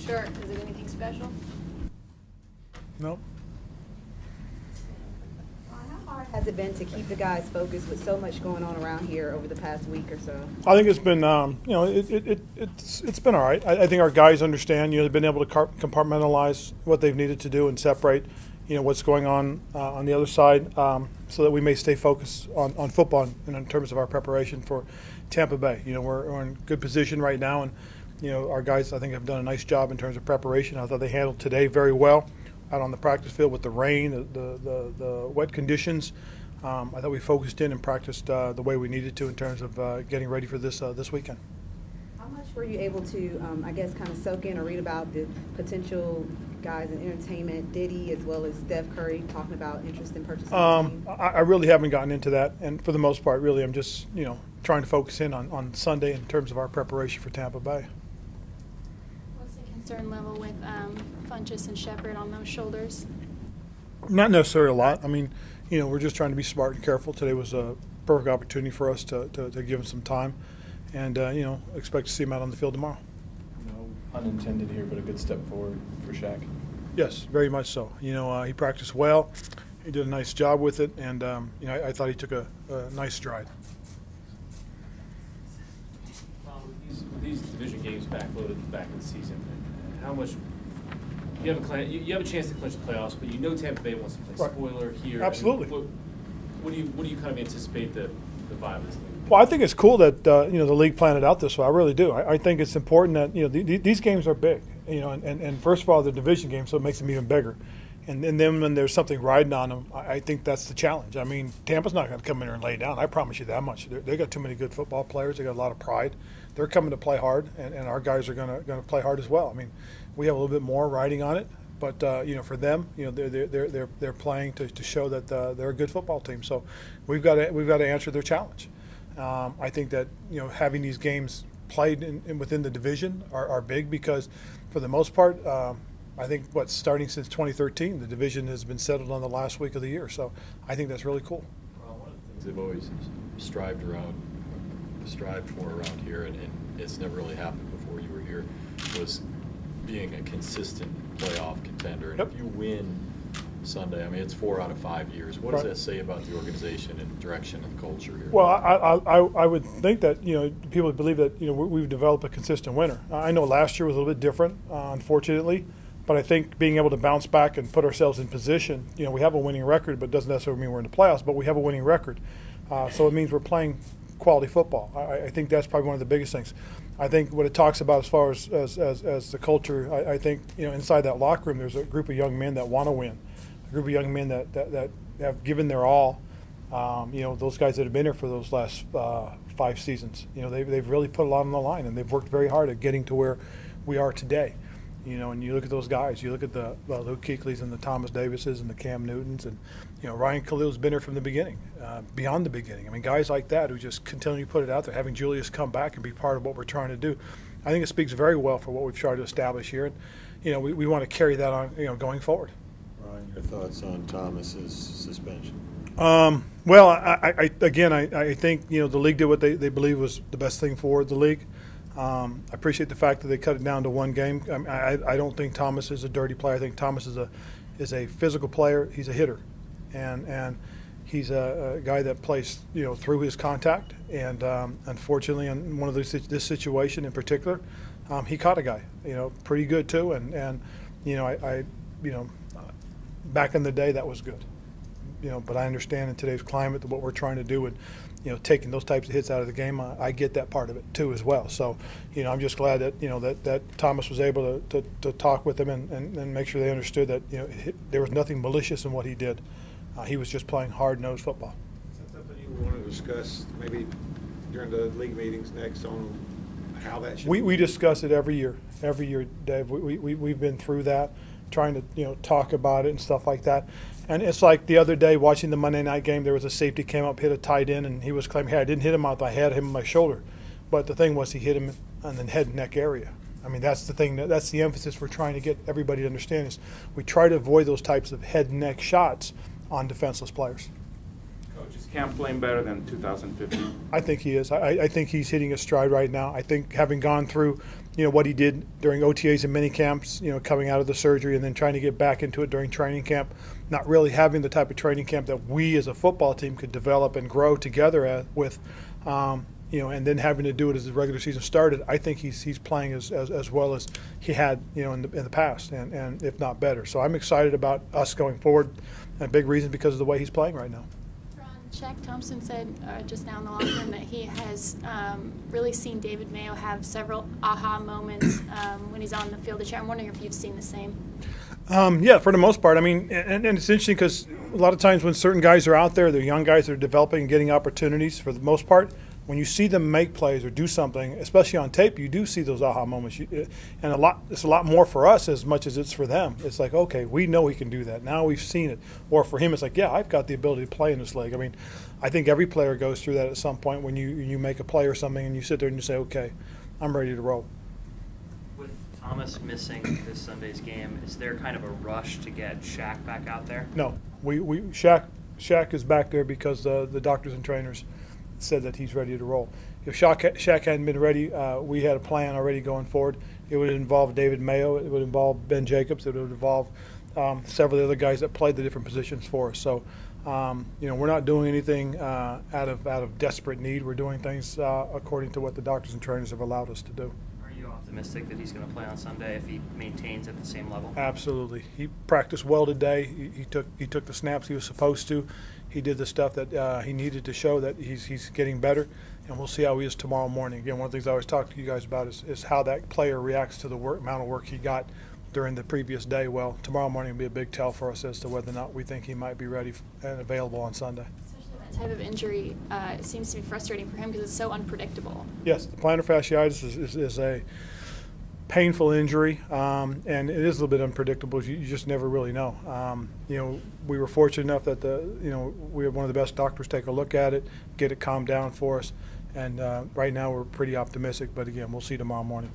shirt. Is it anything special? Nope. How hard has it been to keep the guys focused with so much going on around here over the past week or so? I think it's been, it's been all right. I think our guys understand. They've been able to compartmentalize what they've needed to do and separate, what's going on the other side, so that we may stay focused on football in terms of our preparation for Tampa Bay. We're in good position right now, and our guys, I think, have done a nice job in terms of preparation. I thought they handled today very well out on the practice field with the rain, the wet conditions. I thought we focused in and practiced the way we needed to in terms of getting ready for this weekend. How much were you able to, kind of soak in or read about the potential guys in entertainment, Diddy as well as Steph Curry, talking about interest in purchasing the team? I really haven't gotten into that, and for the most part, really, I'm just trying to focus in on Sunday in terms of our preparation for Tampa Bay. What's the concern level with Funchess and Shepard on those shoulders? Not necessarily a lot. I mean, we're just trying to be smart and careful. Today was a perfect opportunity for us to give them some time, and expect to see them out on the field tomorrow. No unintended here, but a good step forward for Shaq. Yes, very much so. He practiced well. He did a nice job with it, and I thought he took a nice stride. These division games backloaded back in the season, how much you have a chance to clinch the playoffs, but Tampa Bay wants to play spoiler here. Absolutely. What do you kind of anticipate the vibe of this league? Well, I think it's cool that the league planned it out this way. I really do. I think it's important that these games are big. And first of all, they're division games, so it makes them even bigger. And then when there's something riding on them, I think that's the challenge. I mean, Tampa's not going to come in here and lay down. I promise you that much. They got too many good football players. They got a lot of pride. They're coming to play hard, and our guys are going to play hard as well. I mean, we have a little bit more riding on it, but for them, they're playing to show that they're a good football team. So we've got to answer their challenge. I think that having these games played within the division are big because, for the most part, I think starting since 2013, the division has been settled on the last week of the year. So I think that's really cool. Well, one of the things they've always strived for around here, and it's never really happened before you were here, was being a consistent playoff contender. And Yep. if you win Sunday, I mean, it's 4 out of 5 years. What does that say about the organization and direction and culture here? Well, I would think that people believe that we've developed a consistent winner. I know last year was a little bit different, unfortunately, but I think being able to bounce back and put ourselves in position. We have a winning record, but it doesn't necessarily mean we're in the playoffs. But we have a winning record, so it means we're playing quality football. I think that's probably one of the biggest things. I think what it talks about as far as the culture, I think inside that locker room, there's a group of young men that want to win, a group of young men that have given their all. Those guys that have been here for those last 5 seasons, they've really put a lot on the line, and they've worked very hard at getting to where we are today. And you look at those guys. You look at the Luke Kuechly's and the Thomas Davises and the Cam Newtons, and Ryan Khalil's been here from the beginning, beyond the beginning. I mean, guys like that who just continue to put it out there. Having Julius come back and be part of what we're trying to do, I think it speaks very well for what we've tried to establish here, and we want to carry that on, going forward. Ryan, your thoughts on Thomas's suspension? Well, I think the league did what they believe was the best thing for the league. I appreciate the fact that they cut it down to 1 game. I don't think Thomas is a dirty player. I think Thomas is a physical player. He's a hitter, and he's a guy that plays through his contact. And unfortunately, in one of this situation in particular, he caught a guy pretty good too. And back in the day that was good. But I understand in today's climate that what we're trying to do and taking those types of hits out of the game, I get that part of it too as well. So, I'm just glad that that Thomas was able to talk with them and make sure they understood that there was nothing malicious in what he did. He was just playing hard-nosed football. Is that something you want to discuss maybe during the league meetings next on how that should? We discuss it every year, Dave. We've been through that, trying to talk about it and stuff like that. And it's like the other day watching the Monday night game, there was a safety came up, hit a tight end, and he was claiming, hey, I didn't hit him out, I had him on my shoulder. But the thing was he hit him on the head and neck area. I mean, that's the thing, that's the emphasis we're trying to get everybody to understand is we try to avoid those types of head and neck shots on defenseless players. Coach, is Cam playing better than 2015? I think he is. I think he's hitting a stride right now. I think having gone through what he did during OTAs and mini camps, coming out of the surgery and then trying to get back into it during training camp, not really having the type of training camp that we as a football team could develop and grow together with, and then having to do it as the regular season started. I think he's playing as well as he had, in the past, and if not better. So I'm excited about us going forward, and a big reason because of the way he's playing right now. Shaq Thompson said just now in the locker room that he has really seen David Mayo have several aha moments when he's on the field this year. I'm wondering if you've seen the same. Yeah, for the most part. I mean, and it's interesting because a lot of times when certain guys are out there, they're young guys that are developing and getting opportunities. For the most part, when you see them make plays or do something, especially on tape, you do see those aha moments. And it's a lot more for us as much as it's for them. It's like, okay, we know he can do that. Now we've seen it. Or for him, it's like, yeah, I've got the ability to play in this league. I mean, I think every player goes through that at some point when you make a play or something and you sit there and you say, okay, I'm ready to roll. With Thomas missing this Sunday's game, is there kind of a rush to get Shaq back out there? No. Shaq is back there because the doctors and trainers said that he's ready to roll. If Shaq hadn't been ready, we had a plan already going forward. It would involve David Mayo. It would involve Ben Jacobs. It would involve several of the other guys that played the different positions for us. So, we're not doing anything out of desperate need. We're doing things according to what the doctors and trainers have allowed us to do. Are you optimistic that he's going to play on Sunday if he maintains at the same level? Absolutely. He practiced well today. He took the snaps he was supposed to. He did the stuff that he needed to show that he's getting better, and we'll see how he is tomorrow morning. Again, one of the things I always talk to you guys about is how that player reacts to the amount of work he got during the previous day. Well, tomorrow morning will be a big tell for us as to whether or not we think he might be ready and available on Sunday. Especially that type of injury, it seems to be frustrating for him because it's so unpredictable. Yes, the plantar fasciitis is a painful injury, and it is a little bit unpredictable. You just never really know. We were fortunate enough that we had one of the best doctors take a look at it, get it calmed down for us, and right now we're pretty optimistic. But again, we'll see tomorrow morning.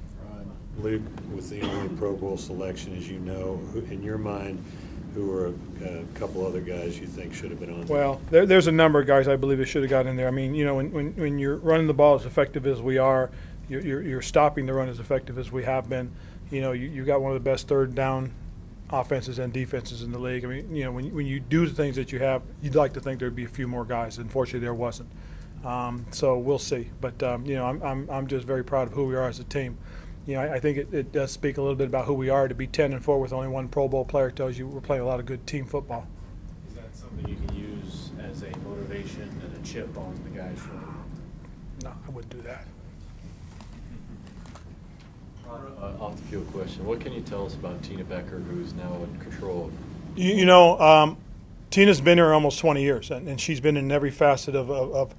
Luke, with the only Pro Bowl selection, as you know, in your mind, who are a couple other guys you think should have been on there? Well, there's a number of guys I believe that should have got in there. I mean, when you're running the ball as effective as we are, you're stopping the run as effective as we have been. You got one of the best third down offenses and defenses in the league. I mean, when you do the things that you have, you'd like to think there'd be a few more guys. Unfortunately, there wasn't. So we'll see. But I'm just very proud of who we are as a team. I think it does speak a little bit about who we are. To be 10-4 with only one Pro Bowl player tells you we're playing a lot of good team football. Is that something you can use as a motivation and a chip on the guys' shoulder? No, I wouldn't do that. Off the field question. What can you tell us about Tina Becker, who's now in control of? Tina's been here almost 20 years, and she's been in every facet of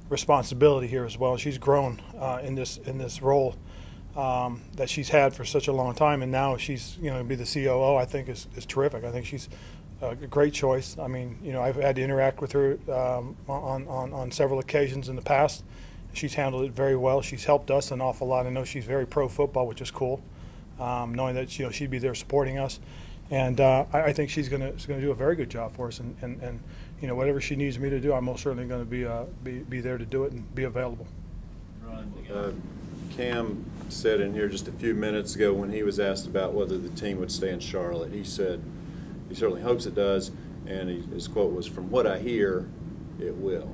responsibility here as well. She's grown in this role that she's had for such a long time, and now she's to be the COO. I think is terrific. I think she's a great choice. I mean, I've had to interact with her on several occasions in the past. She's handled it very well. She's helped us an awful lot. I know she's very pro football, which is cool, knowing that she'd be there supporting us. And I think she's going to do a very good job for us. And whatever she needs me to do, I'm most certainly going to be there to do it and be available. Cam said in here just a few minutes ago when he was asked about whether the team would stay in Charlotte, he said he certainly hopes it does, and his quote was, "From what I hear, it will."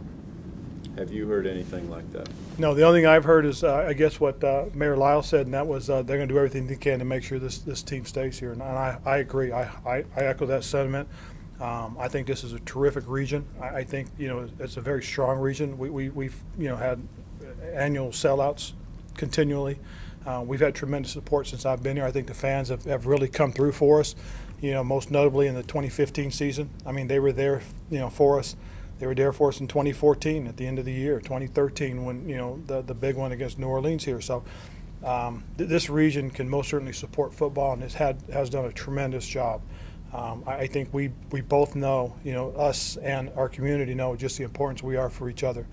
Have you heard anything like that? No, the only thing I've heard is I guess what Mayor Lyle said, and that was they're going to do everything they can to make sure this team stays here. And I agree. I echo that sentiment. I think this is a terrific region. I think it's a very strong region. We've had annual sellouts continually. We've had tremendous support since I've been here. I think the fans have really come through for us. Most notably in the 2015 season. I mean, they were there for us. They were there for us in 2014 at the end of the year, 2013 when the big one against New Orleans here. So this region can most certainly support football and has done a tremendous job. I think we both know, us and our community know just the importance we are for each other,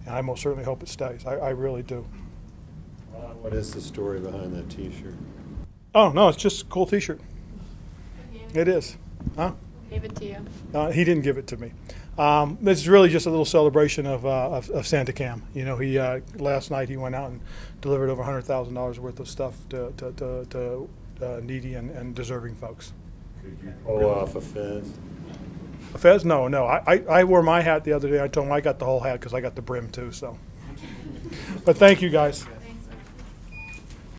and I most certainly hope it stays. I really do. What is the story behind that T-shirt? Oh no, it's just a cool T-shirt. It is, huh? Gave it to you. He didn't give it to me. This is really just a little celebration of Santa Cam. You know, he last night he went out and delivered over $100,000 worth of stuff to needy and deserving folks. Could you pull off a fez? A fez? No. I wore my hat the other day. I told him I got the whole hat because I got the brim too. So, but thank you guys.